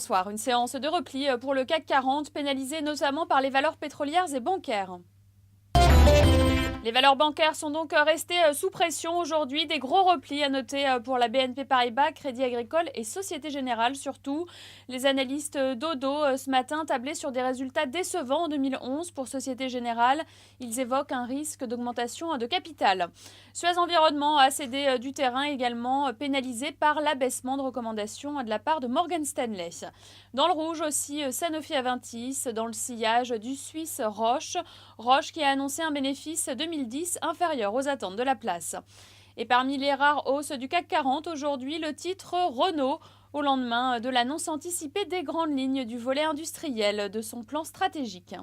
bonsoir. Une séance de repli pour le CAC 40, pénalisé notamment par les valeurs pétrolières et bancaires. Les valeurs bancaires sont donc restées sous pression aujourd'hui. Des gros replis à noter pour la BNP Paribas, Crédit Agricole et Société Générale surtout. Les analystes d'Odo ce matin tablaient sur des résultats décevants en 2011 pour Société Générale. Ils évoquent un risque d'augmentation de capital. Suez Environnement a cédé du terrain également, pénalisé par l'abaissement de recommandations de la part de Morgan Stanley. Dans le rouge aussi, Sanofi Aventis, dans le sillage du Suisse Roche. Roche qui a annoncé un bénéfice 2010 inférieur aux attentes de la place. Et parmi les rares hausses du CAC 40, aujourd'hui, le titre Renault, au lendemain de l'annonce anticipée des grandes lignes du volet industriel de son plan stratégique.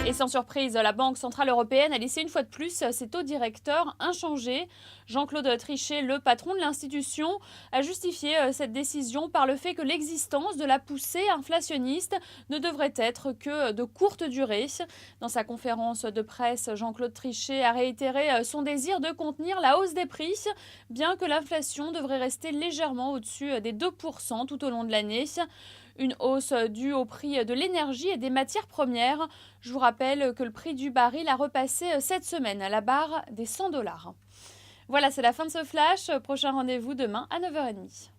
Et sans surprise, la Banque Centrale Européenne a laissé une fois de plus ses taux directeurs inchangés. Jean-Claude Trichet, le patron de l'institution, a justifié cette décision par le fait que l'existence de la poussée inflationniste ne devrait être que de courte durée. Dans sa conférence de presse, Jean-Claude Trichet a réitéré son désir de contenir la hausse des prix, bien que l'inflation devrait rester légèrement au-dessus des 2% tout au long de l'année. Une hausse due au prix de l'énergie et des matières premières. Je vous rappelle que le prix du baril a repassé cette semaine à la barre des $100. Voilà, c'est la fin de ce flash. Prochain rendez-vous demain à 9h30.